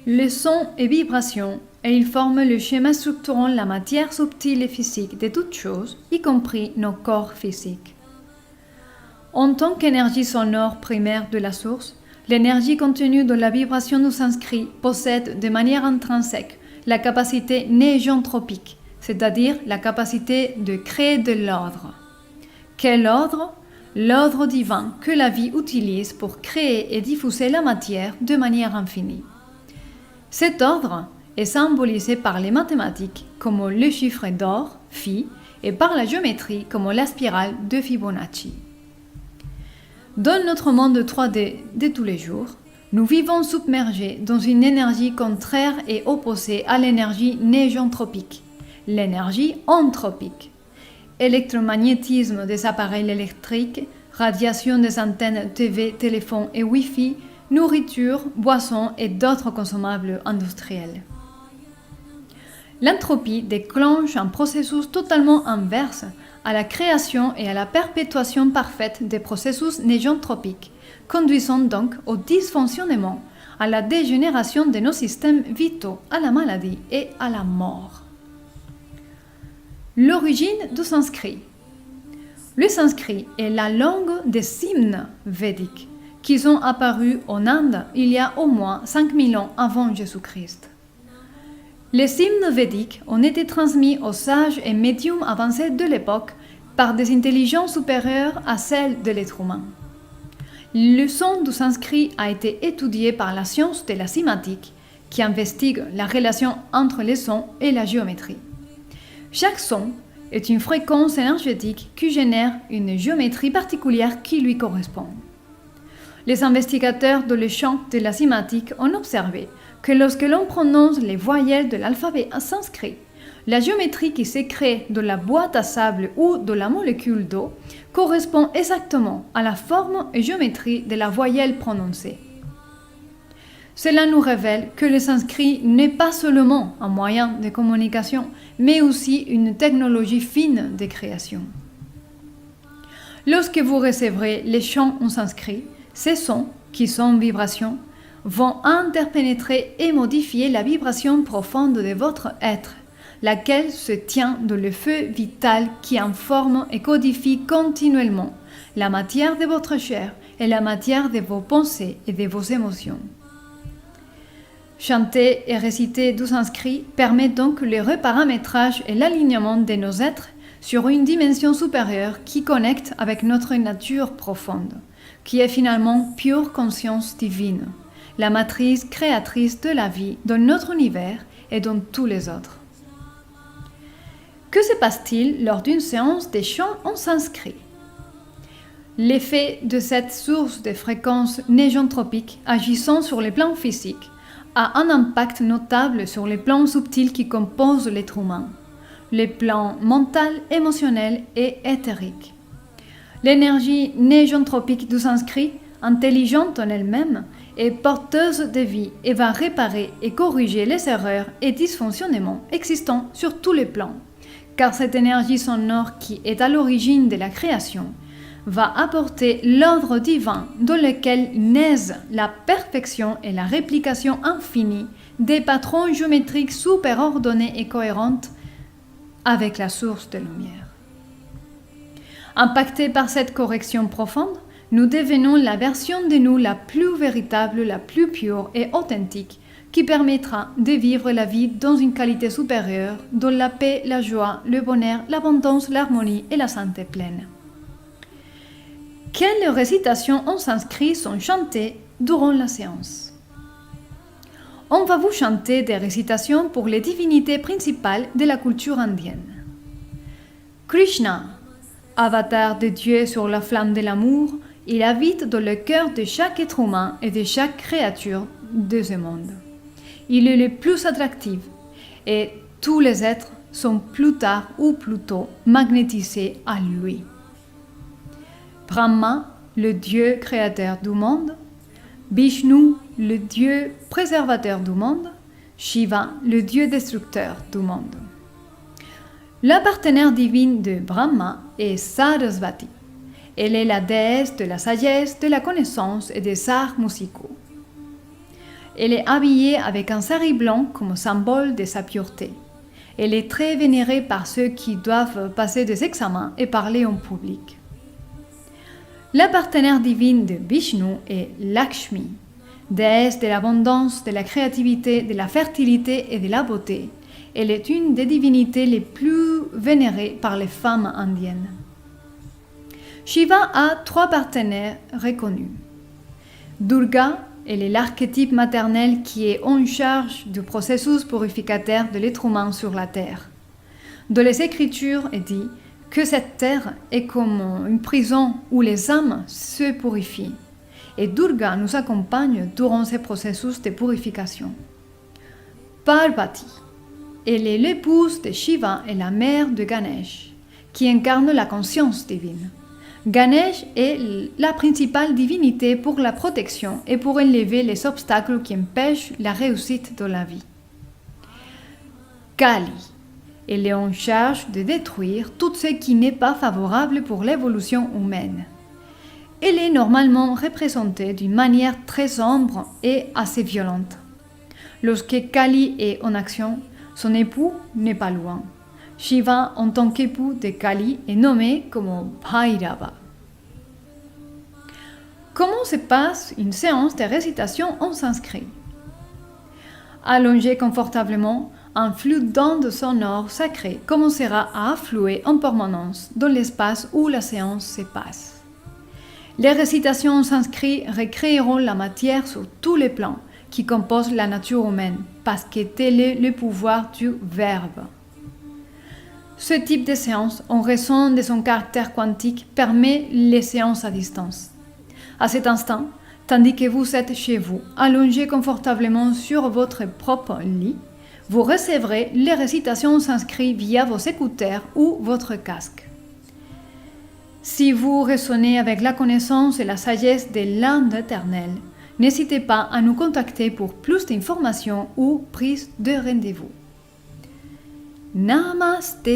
Le son est vibration et il forme le schéma structurant la matière subtile et physique de toutes choses, y compris nos corps physiques. En tant qu'énergie sonore primaire de la source, l'énergie contenue dans la vibration du sanskrit possède de manière intrinsèque la capacité négentropique, c'est-à-dire la capacité de créer de l'ordre. Quel ordre ? L'ordre divin que la vie utilise pour créer et diffuser la matière de manière infinie. Cet ordre est symbolisé par les mathématiques comme le chiffre d'or, phi, et par la géométrie comme la spirale de Fibonacci. Dans notre monde 3D de tous les jours, nous vivons submergés dans une énergie contraire et opposée à l'énergie négentropique, l'énergie entropique. Électromagnétisme des appareils électriques, radiation des antennes TV, téléphone et Wi-Fi, nourriture, boissons et d'autres consommables industriels. L'entropie déclenche un processus totalement inverse à la création et à la perpétuation parfaite des processus négentropiques, conduisant donc au dysfonctionnement, à la dégénération de nos systèmes vitaux, à la maladie et à la mort. L'origine du sanskrit. Le sanskrit est la langue des hymnes védiques qui sont apparus en Inde il y a au moins 5000 ans avant Jésus-Christ. Les hymnes védiques ont été transmis aux sages et médiums avancés de l'époque par des intelligences supérieures à celles de l'être humain. Le son du sanskrit a été étudié par la science de la sémantique qui investigue la relation entre les sons et la géométrie. Chaque son est une fréquence énergétique qui génère une géométrie particulière qui lui correspond. Les investigateurs dans le champ de la sémantique ont observé que lorsque l'on prononce les voyelles de l'alphabet sanskrit, la géométrie qui se crée dans la boîte à sable ou dans la molécule d'eau correspond exactement à la forme et géométrie de la voyelle prononcée. Cela nous révèle que le sanskrit n'est pas seulement un moyen de communication, mais aussi une technologie fine de création. Lorsque vous recevrez les chants en sanskrit, ces sons, qui sont vibrations, vont interpénétrer et modifier la vibration profonde de votre être, laquelle se tient dans le feu vital qui informe et codifie continuellement la matière de votre chair et la matière de vos pensées et de vos émotions. Chanter et réciter du sanskrit permet donc le reparamétrage et l'alignement de nos êtres sur une dimension supérieure qui connecte avec notre nature profonde, qui est finalement pure conscience divine, la matrice créatrice de la vie dans notre univers et dans tous les autres. Que se passe-t-il lors d'une séance de chant en sanskrit ? L'effet de cette source de fréquences négentropiques agissant sur les plans physiques a un impact notable sur les plans subtils qui composent l'être humain, les plans mental, émotionnel et éthérique. L'énergie négentropique du sanskrit, intelligente en elle-même, est porteuse de vie et va réparer et corriger les erreurs et dysfonctionnements existants sur tous les plans, car cette énergie sonore qui est à l'origine de la création va apporter l'ordre divin dans lequel naissent la perfection et la réplication infinie des patrons géométriques superordonnés et cohérentes avec la source de lumière. Impactés par cette correction profonde, nous devenons la version de nous la plus véritable, la plus pure et authentique qui permettra de vivre la vie dans une qualité supérieure, dans la paix, la joie, le bonheur, l'abondance, l'harmonie et la santé pleine. Quelles récitations en sanskrit sont chantées durant la séance ? On va vous chanter des récitations pour les divinités principales de la culture indienne. Krishna, avatar de Dieu sur la flamme de l'amour, il habite dans le cœur de chaque être humain et de chaque créature de ce monde. Il est le plus attractif et tous les êtres sont plus tard ou plus tôt magnétisés à lui. Brahma, le Dieu créateur du monde, Vishnu, le Dieu préservateur du monde, Shiva, le Dieu destructeur du monde. La partenaire divine de Brahma est Sarasvati. Elle est la déesse de la sagesse, de la connaissance et des arts musicaux. Elle est habillée avec un sari blanc comme symbole de sa pureté. Elle est très vénérée par ceux qui doivent passer des examens et parler en public. La partenaire divine de Vishnu est Lakshmi, déesse de l'abondance, de la créativité, de la fertilité et de la beauté. Elle est une des divinités les plus vénérées par les femmes indiennes. Shiva a 3 partenaires reconnus. Durga, elle est l'archétype maternel qui est en charge du processus purificateur de l'être humain sur la terre. Dans les Écritures est dit que cette terre est comme une prison où les âmes se purifient. Et Durga nous accompagne durant ce processus de purification. Parvati, elle est l'épouse de Shiva et la mère de Ganesh, qui incarne la conscience divine. Ganesh est la principale divinité pour la protection et pour enlever les obstacles qui empêchent la réussite de la vie. Kali, elle est en charge de détruire tout ce qui n'est pas favorable pour l'évolution humaine. Elle est normalement représentée d'une manière très sombre et assez violente. Lorsque Kali est en action, son époux n'est pas loin. Shiva, en tant qu'époux de Kali, est nommé comme Bhairava. Comment se passe une séance de récitation en sanskrit? Allongé confortablement, un flux d'ondes sonores sacrées commencera à affluer en permanence dans l'espace où la séance se passe. Les récitations en sanskrit recréeront la matière sur tous les plans qui composent la nature humaine, parce que tel est le pouvoir du verbe. Ce type de séance, en raison de son caractère quantique, permet les séances à distance. À cet instant, tandis que vous êtes chez vous, allongé confortablement sur votre propre lit, vous recevrez les récitations en sanskrit via vos écouteurs ou votre casque. Si vous résonnez avec la connaissance et la sagesse de l'Inde éternelle, n'hésitez pas à nous contacter pour plus d'informations ou prise de rendez-vous. Namaste.